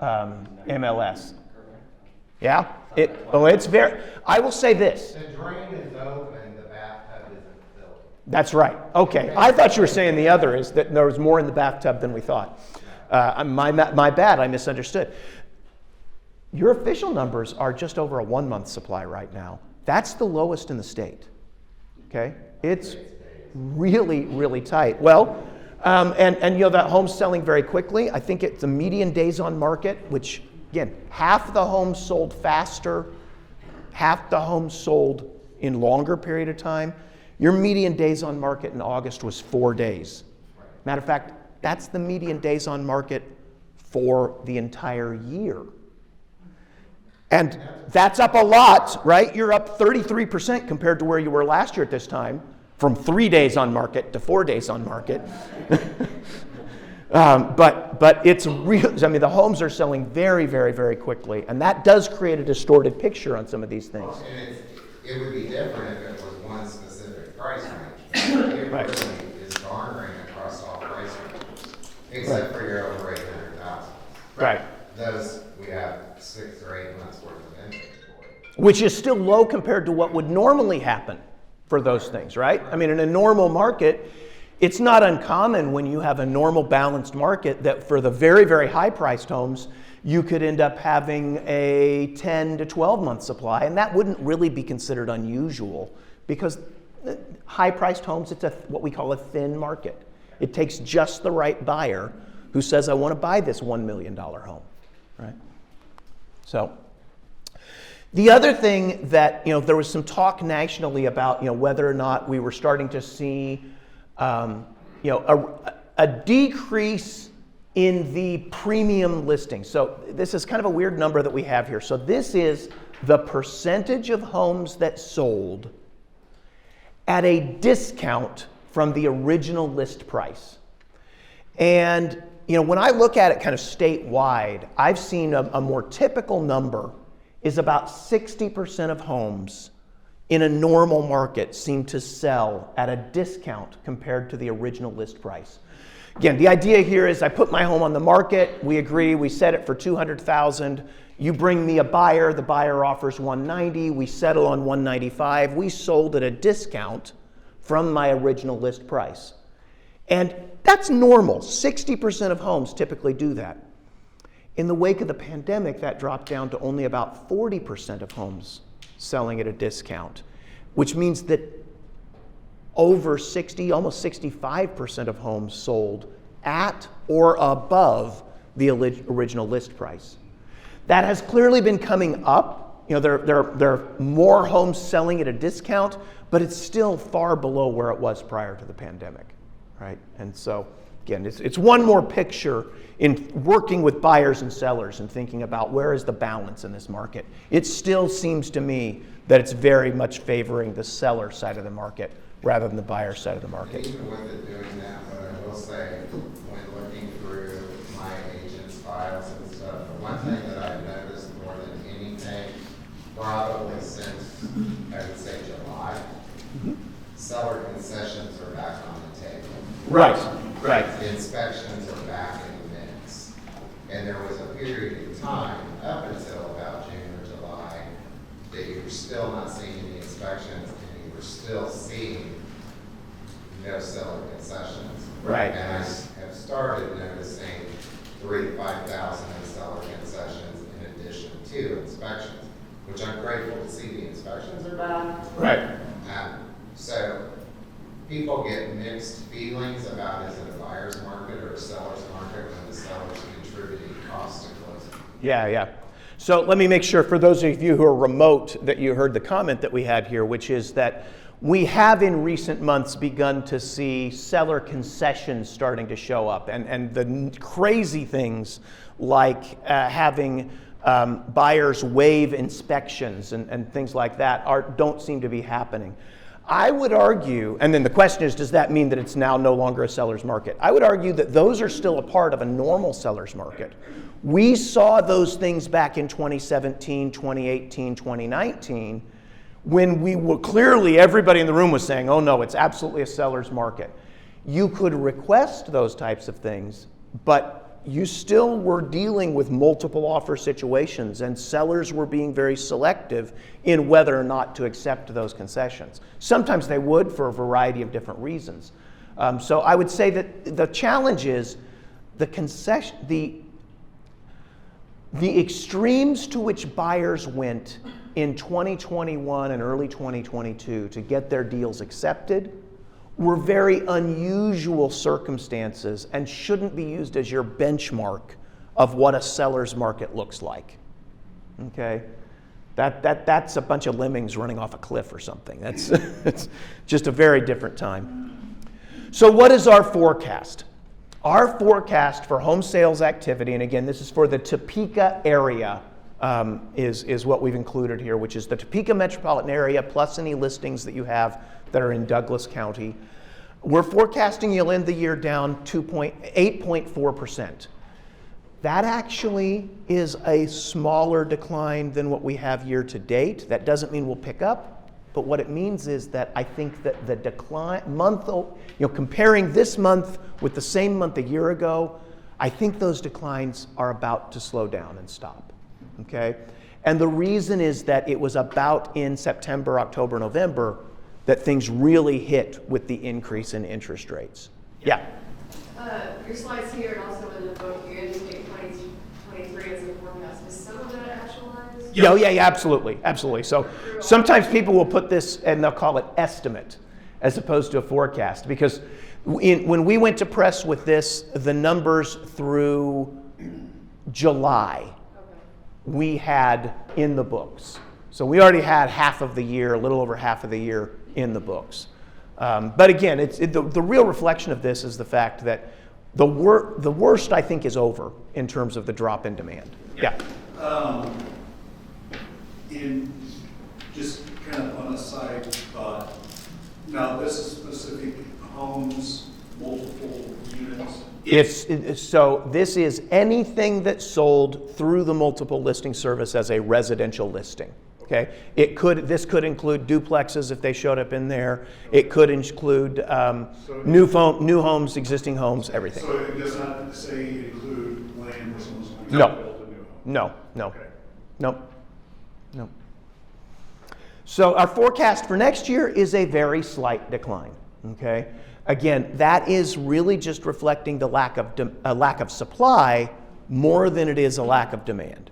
MLS. Yeah? It's very, I will say this. The drain is open, the bathtub isn't filled. That's right. Okay. I thought you were saying the other is that there was more in the bathtub than we thought. My bad. I misunderstood. Your official numbers are just over a 1 month supply right now. That's the lowest in the state. Okay? It's really, really tight. Well, and you know that home's selling very quickly. I think it's the median days on market, which again, half the homes sold faster, half the homes sold in longer period of time. Your median days on market in August was 4 days. Matter of fact, that's the median days on market for the entire year. And that's up a lot, right? You're up 33% compared to where you were last year at this time, from 3 days on market to 4 days on market. But it's real. I mean, the homes are selling very, very, very quickly, and that does create a distorted picture on some of these things. And it would be different if it was one specific price range. It Right. really is garnering across all price ranges, except for your over 800,000. Right. Those, we have 6 or 8 months worth of inventory. Which is still low compared to what would normally happen for those things, right? I mean, in a normal market, it's not uncommon when you have a normal balanced market that for the very, very high-priced homes, you could end up having a 10 to 12 month supply, and that wouldn't really be considered unusual because high-priced homes, it's what we call a thin market. It takes just the right buyer who says, I want to buy this $1 million home, right? So the other thing that, you know, there was some talk nationally about, you know, whether or not we were starting to see a decrease in the premium listings. So this is kind of a weird number that we have here. So this is the percentage of homes that sold at a discount from the original list price. And you know, when I look at it kind of statewide, I've seen a more typical number is about 60% of homes in a normal market seem to sell at a discount compared to the original list price. Again, the idea here is I put my home on the market, we agree, we set it for $200,000. You bring me a buyer, the buyer offers $190,000, we settle on $195,000. We sold at a discount from my original list price. And that's normal. 60% of homes typically do that. In the wake of the pandemic, that dropped down to only about 40% of homes selling at a discount, which means that over 60, almost 65% of homes sold at or above the original list price. That has clearly been coming up. You know, there are more homes selling at a discount, but it's still far below where it was prior to the pandemic, right? And so, again, it's one more picture in working with buyers and sellers and thinking about where is the balance in this market. It still seems to me that it's very much favoring the seller side of the market rather than the buyer side of the market. Even with it doing that, but I will say, when looking through my agent's files and stuff, the one thing that I've noticed more than anything, probably since, I would say July, seller concessions are back on the table. Right. The inspections are back in the mix. And there was a period of time, up until about June or July, that you were still not seeing any inspections, and you were still seeing no seller concessions. Right. And I have started noticing 3,000 to 5,000 in seller concessions in addition to inspections, which I'm grateful to see the inspections are back. Right. So people get mixed feelings about is it a buyer's market or a seller's market when the seller's contributing costs to closing. Yeah. So let me make sure for those of you who are remote that you heard the comment that we had here, which is that we have in recent months begun to see seller concessions starting to show up, and the crazy things like having buyers waive inspections and things like that don't seem to be happening. I would argue, and then the question is, does that mean that it's now no longer a seller's market? I would argue that those are still a part of a normal seller's market. We saw those things back in 2017, 2018, 2019, when we were clearly, everybody in the room was saying, oh no, it's absolutely a seller's market. You could request those types of things, but you still were dealing with multiple offer situations, and sellers were being very selective in whether or not to accept those concessions. Sometimes they would for a variety of different reasons. So I would say that the challenge is the extremes to which buyers went in 2021 and early 2022 to get their deals accepted were very unusual circumstances and shouldn't be used as your benchmark of what a seller's market looks like. Okay? That's a bunch of lemmings running off a cliff or something. That's it's just a very different time. So what is our forecast? Our forecast for home sales activity, and again, this is for the Topeka area, is what we've included here, which is the Topeka metropolitan area plus any listings that you have that are in Douglas County. We're forecasting you'll end the year down 8.4%. That actually is a smaller decline than what we have year to date. That doesn't mean we'll pick up, but what it means is that I think that the decline comparing this month with the same month a year ago, I think those declines are about to slow down and stop. Okay? And the reason is that it was about in September, October, November that things really hit with the increase in interest rates. Yeah. Your slides here and also in the book, you indicate 2023 as a forecast. Is some of that actualized? Yeah, absolutely. So sometimes people will put this and they'll call it estimate as opposed to a forecast, because when we went to press with this, the numbers through July we had in the books. So we already had half of the year, a little over half of the year in the books. But again, the real reflection of this is the fact that the worst, I think, is over in terms of the drop in demand. Yeah. In just kind of on a side thought, now this is specific homes, multiple units. So this is anything that's sold through the multiple listing service as a residential listing. Okay, this could include duplexes if they showed up in there. It could include new homes, existing homes, everything. So it does not say include land where someone's going to No. build a new home? No. Okay. No. So our forecast for next year is a very slight decline. Okay, again, that is really just reflecting the lack of supply more than it is a lack of demand.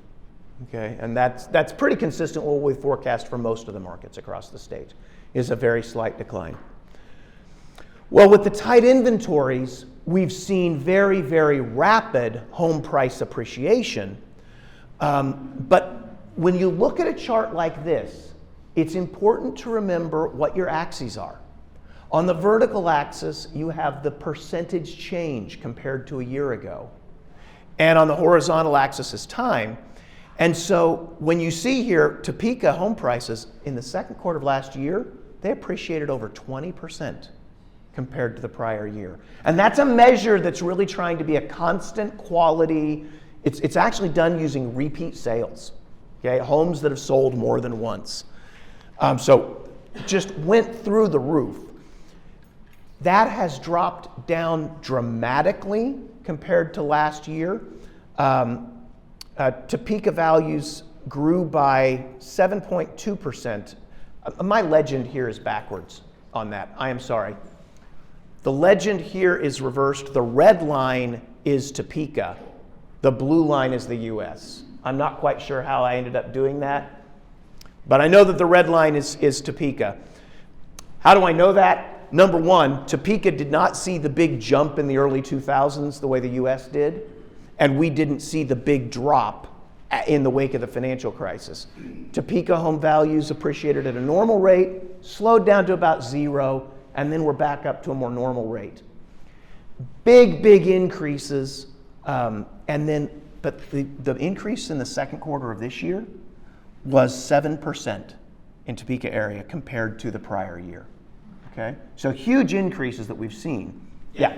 Okay, and that's pretty consistent with what we forecast for most of the markets across the state, is a very slight decline. Well, with the tight inventories, we've seen very, very rapid home price appreciation. But when you look at a chart like this, it's important to remember what your axes are. On the vertical axis, you have the percentage change compared to a year ago. And on the horizontal axis is time. And so when you see here Topeka home prices in the second quarter of last year, they appreciated over 20% compared to the prior year. And that's a measure that's really trying to be a constant quality. It's actually done using repeat sales, okay? Homes that have sold more than once. So just went through the roof. That has dropped down dramatically compared to last year. Topeka values grew by 7.2%. My legend here is backwards on that. I am sorry. The legend here is reversed. The red line is Topeka. The blue line is the US. I'm not quite sure how I ended up doing that, but I know that the red line is Topeka. How do I know that? Number one, Topeka did not see the big jump in the early 2000s the way the US did. And we didn't see the big drop in the wake of the financial crisis. Topeka home values appreciated at a normal rate, slowed down to about 0, and then we're back up to a more normal rate. Big increases, but the increase in the second quarter of this year was 7% in Topeka area compared to the prior year. Okay, so huge increases that we've seen. Yeah.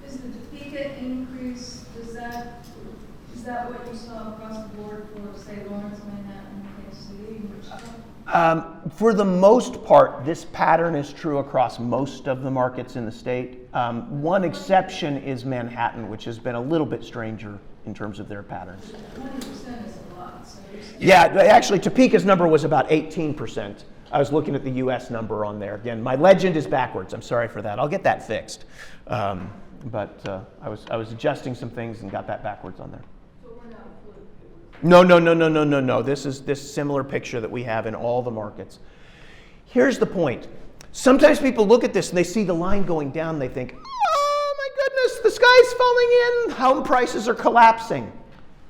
Is the Topeka increase, is that what you saw across the board for, say, Lawrence, Manhattan, Kansas City, Wichita? For the most part, this pattern is true across most of the markets in the state. One exception is Manhattan, which has been a little bit stranger in terms of their patterns. 20% is a lot. So yeah, actually, Topeka's number was about 18%. I was looking at the US number on there. Again, my legend is backwards. I'm sorry for that. I'll get that fixed. But I was adjusting some things and got that backwards on there. So we're not No. This is this similar picture that we have in all the markets. Here's the point. Sometimes people look at this and they see the line going down and they think, oh my goodness, the sky's falling in, home prices are collapsing.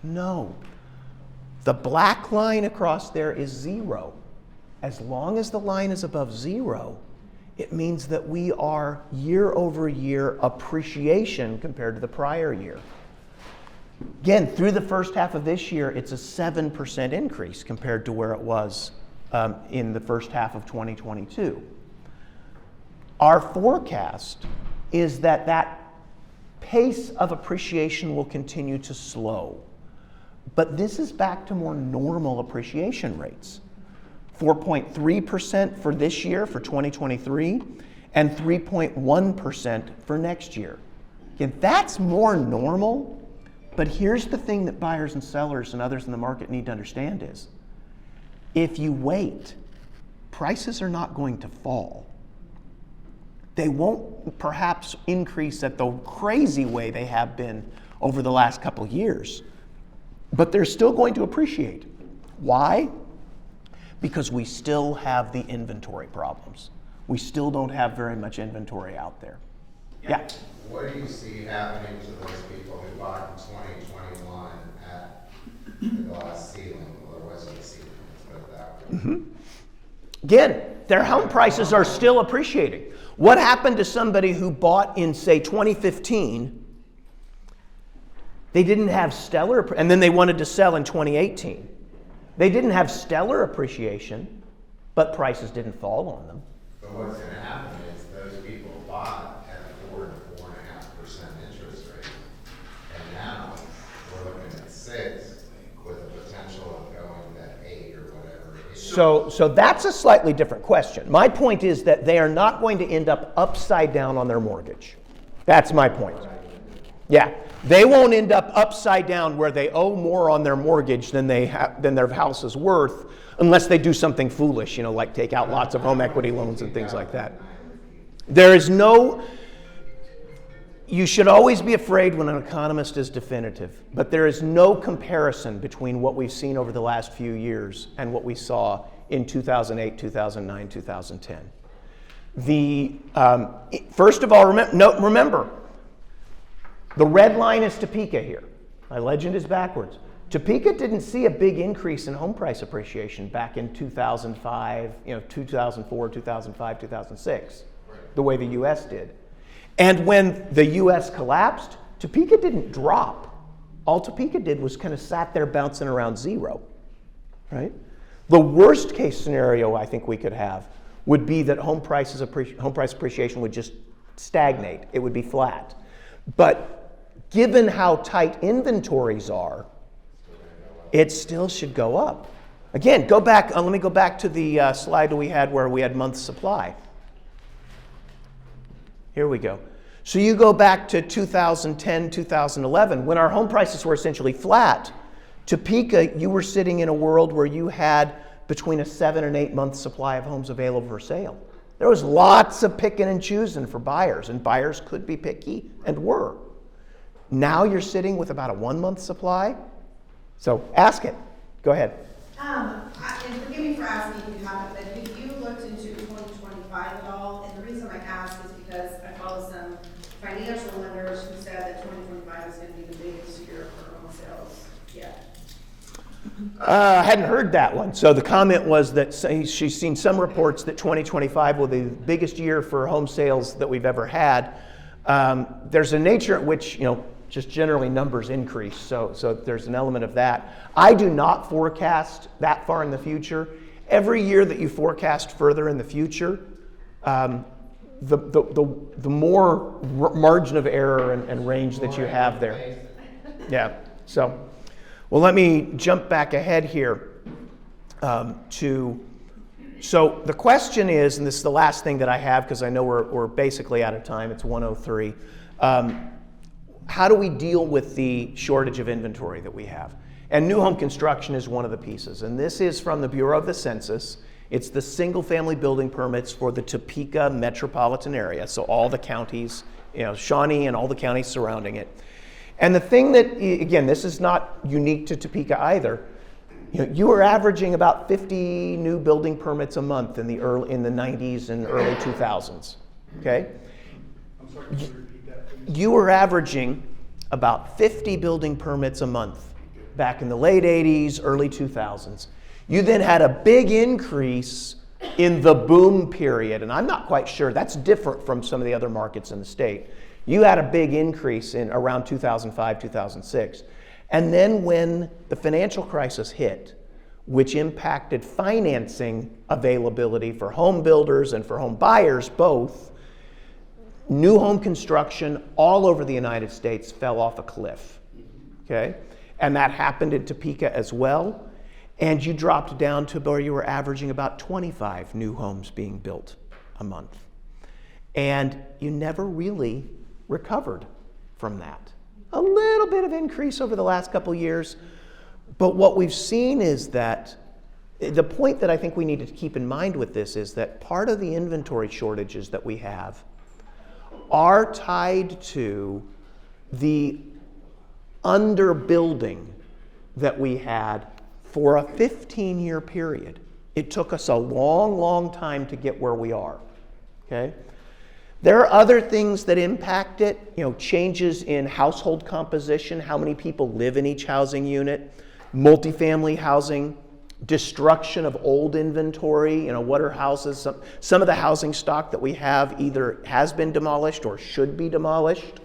No. The black line across there is 0. As long as the line is above 0, it means that we are year over year appreciation compared to the prior year. Again, through the first half of this year, it's a 7% increase compared to where it was in the first half of 2022. Our forecast is that pace of appreciation will continue to slow. But this is back to more normal appreciation rates. 4.3% for this year, for 2023, and 3.1% for next year. Again, that's more normal, but here's the thing that buyers and sellers and others in the market need to understand is, if you wait, prices are not going to fall. They won't perhaps increase at the crazy way they have been over the last couple of years, but they're still going to appreciate. Why? Because we still have the inventory problems. We still don't have very much inventory out there. Yeah. What do you see happening to those people who bought in 2021 at the glass ceiling, or was it a ceiling? Let's put it that way. Mm-hmm. Again, their home prices are still appreciating. What happened to somebody who bought in, say, 2015? They didn't have stellar, and then they wanted to sell in 2018. They didn't have stellar appreciation, but prices didn't fall on them. But what's going to happen is those people bought at a 4 to 4.5% interest So that's a slightly different question. My point is that they are not going to end up upside down on their mortgage. That's my point. Yeah, they won't end up upside down where they owe more on their mortgage than their house is worth, unless they do something foolish, like take out lots of home equity loans and things like that. There is no. You should always be afraid when an economist is definitive, but there is no comparison between what we've seen over the last few years and what we saw in 2008, 2009, 2010. First of all, remember, the red line is Topeka here. My legend is backwards. Topeka didn't see a big increase in home price appreciation back in 2005, 2004, 2005, 2006, the way the U.S. did. And when the U.S. collapsed, Topeka didn't drop. All Topeka did was kind of sat there bouncing around zero, right? The worst case scenario I think we could have would be that home price appreciation would just stagnate. It would be flat. But given how tight inventories are, it still should go up. Again, let me go back to the slide that we had where we had months supply. Here we go. So you go back to 2010, 2011, when our home prices were essentially flat. Topeka, you were sitting in a world where you had between a 7 and 8 month supply of homes available for sale. There was lots of picking and choosing for buyers, and buyers could be picky and were. Now you're sitting with about a 1 month supply. So ask it. Go ahead. And forgive me for asking if you haven't, but have you looked into 2025 at all? And the reason I ask is because I follow some financial lenders who said that 2025 is going to be the biggest year for home sales yet. I hadn't heard that one. So the comment was that she's seen some reports that 2025 will be the biggest year for home sales that we've ever had. There's a nature at which, just generally numbers increase. So there's an element of that. I do not forecast that far in the future. Every year that you forecast further in the future, the more margin of error and range that you have there. Yeah. So, well, let me jump back ahead here So the question is, and this is the last thing that I have because I know we're basically out of time. It's 1:03. How do we deal with the shortage of inventory that we have? And new home construction is one of the pieces. And this is from the Bureau of the Census. It's the single-family building permits for the Topeka metropolitan area, so all the counties, Shawnee and all the counties surrounding it. And the thing that, again, this is not unique to Topeka either. You were averaging about 50 new building permits a month in the 90s and early 2000s. Okay? I'm sorry, can you repeat that, please? You were averaging about 50 building permits a month back in the late 80s, early 2000s. You then had a big increase in the boom period, and I'm not quite sure, that's different from some of the other markets in the state. You had a big increase in around 2005, 2006. And then when the financial crisis hit, which impacted financing availability for home builders and for home buyers both, new home construction all over the United States fell off a cliff, okay? And that happened in Topeka as well. And you dropped down to where you were averaging about 25 new homes being built a month. And you never really recovered from that. A little bit of increase over the last couple of years. But what we've seen is that the point that I think we need to keep in mind with this is that part of the inventory shortages that we have are tied to the underbuilding that we had for a 15-year period. It took us a long, long time to get where we are, okay? There are other things that impact it, changes in household composition, how many people live in each housing unit, multifamily housing, destruction of old inventory, what are houses, some of the housing stock that we have either has been demolished or should be demolished.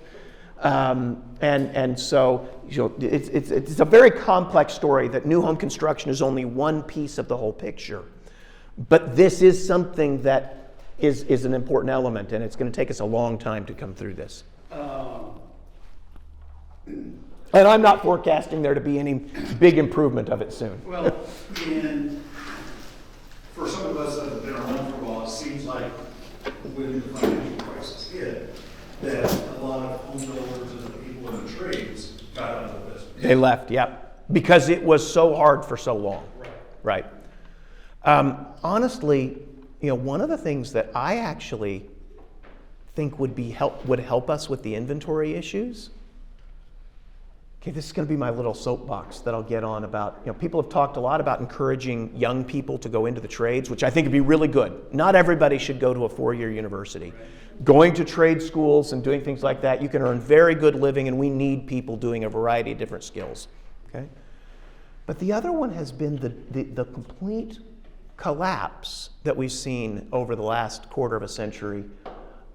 And so it's a very complex story that new home construction is only one piece of the whole picture. But this is something that is an important element, and it's going to take us a long time to come through this. And I'm not forecasting there to be any big improvement of it soon. Well, in for some of us that have been around for a while, it seems like when the financial crisis hit, that a lot of home builders and the people in the trades got out of the business. They left, yep, because it was so hard for so long. Right. Honestly, one of the things that I actually think would help us with the inventory issues. Okay, this is going to be my little soapbox that I'll get on about, people have talked a lot about encouraging young people to go into the trades, which I think would be really good. Not everybody should go to a 4-year university. Going to trade schools and doing things like that, you can earn very good living, and we need people doing a variety of different skills. Okay? But the other one has been the complete collapse that we've seen over the last quarter of a century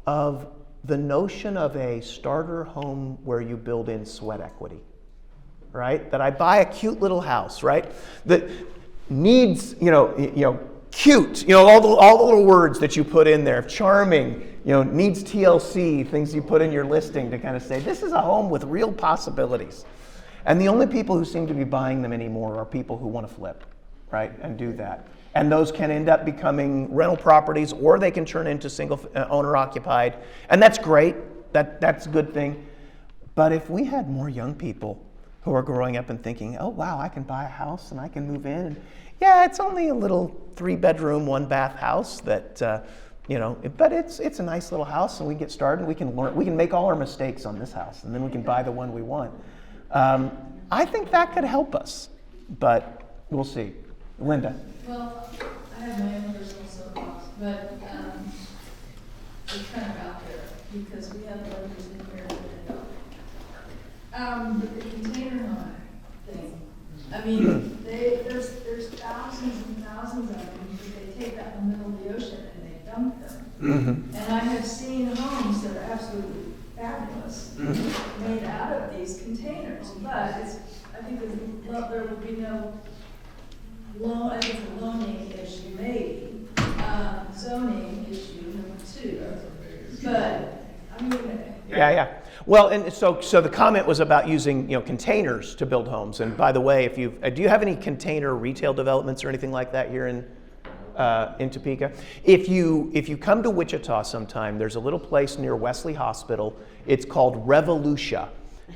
of the notion of a starter home where you build in sweat equity, right? That I buy a cute little house, right? That needs, cute, all the little words that you put in there, charming, needs TLC, things you put in your listing to kind of say, this is a home with real possibilities. And the only people who seem to be buying them anymore are people who want to flip, right, and do that. And those can end up becoming rental properties, or they can turn into single owner occupied. And that's great. That's a good thing. But if we had more young people who are growing up and thinking, oh, wow, I can buy a house and I can move in. And yeah, it's only a little 3-bedroom, 1-bath house that, but it's a nice little house, and we get started. We can learn. We can make all our mistakes on this house, and then we can buy the one we want. I think that could help us, but we'll see. Linda. Well, I have my own personal soapbox, but it's kind of out there because we have lenders in here that don't. But the container home thing, I mean, there's thousands and thousands of them, but they take that in the middle of the ocean and they dump them. Mm-hmm. And I have seen homes that are absolutely fabulous, made out of these containers, but I think there would be no loan, I think the loaning issue maybe, zoning issue number 2, but I mean. Yeah. Well, and so the comment was about using containers to build homes. And by the way, if do you have any container retail developments or anything like that here in Topeka? If you come to Wichita sometime, there's a little place near Wesley Hospital. It's called Revolution,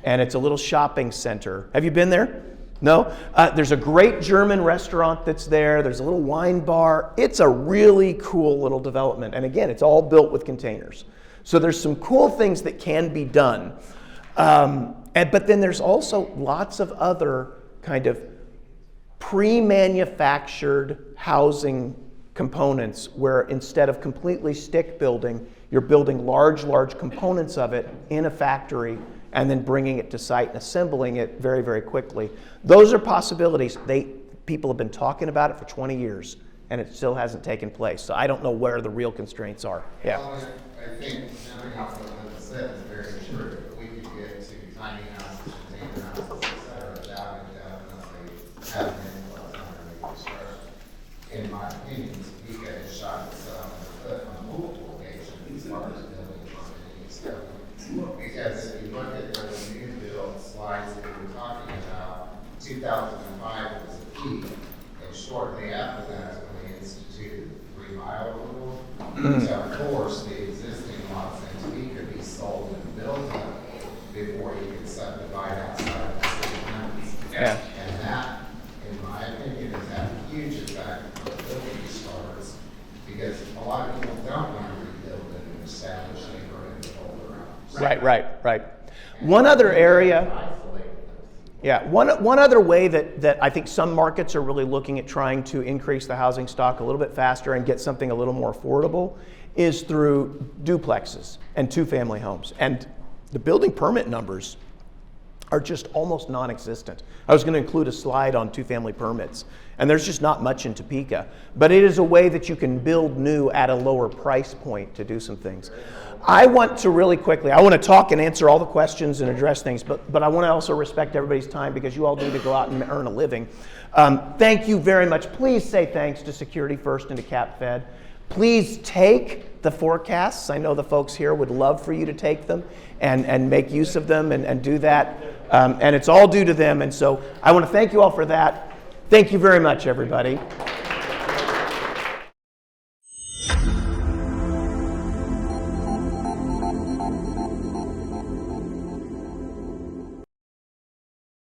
and it's a little shopping center. Have you been there? No? There's a great German restaurant that's there. There's a little wine bar. It's a really cool little development. And again, it's all built with containers. So there's some cool things that can be done. But then there's also lots of other kind of pre-manufactured housing components where instead of completely stick building, you're building large components of it in a factory and then bringing it to site and assembling it very, very quickly. Those are possibilities. People have been talking about it for 20 years, and it still hasn't taken place. So I don't know where the real constraints are. Yeah. Well, I think, coming off what Linda said, is very true. If we could get to tiny houses, container houses, et cetera, that would definitely have an influence on our construction. In my opinion, Topeka has shot itself in the foot on multiple occasions as far as building communities go. Because if you look at those new build slides that we were talking about, 2005 was a peak, and shortly after that is when they instituted the 3-mile rule. So of course, the existing lots in Topeka could be sold and built up before you could subdivide outside the city limits. Yeah. And that, in my opinion, has had a huge effect on the building starts, because a lot of people don't want to rebuild in an established neighborhood with older homes. Right. One other area. Yeah, one other way that I think some markets are really looking at trying to increase the housing stock a little bit faster and get something a little more affordable is through duplexes and 2-family homes. And the building permit numbers are just almost non-existent. I was going to include a slide on 2-family permits, and there's just not much in Topeka. But it is a way that you can build new at a lower price point to do some things. I want to really quickly, I want to talk and answer all the questions and address things, but I want to also respect everybody's time because you all need to go out and earn a living. Thank you very much. Please say thanks to Security First and to CapFed. Please take the forecasts. I know the folks here would love for you to take them and make use of them and do that. And it's all due to them. And so I want to thank you all for that. Thank you very much, everybody.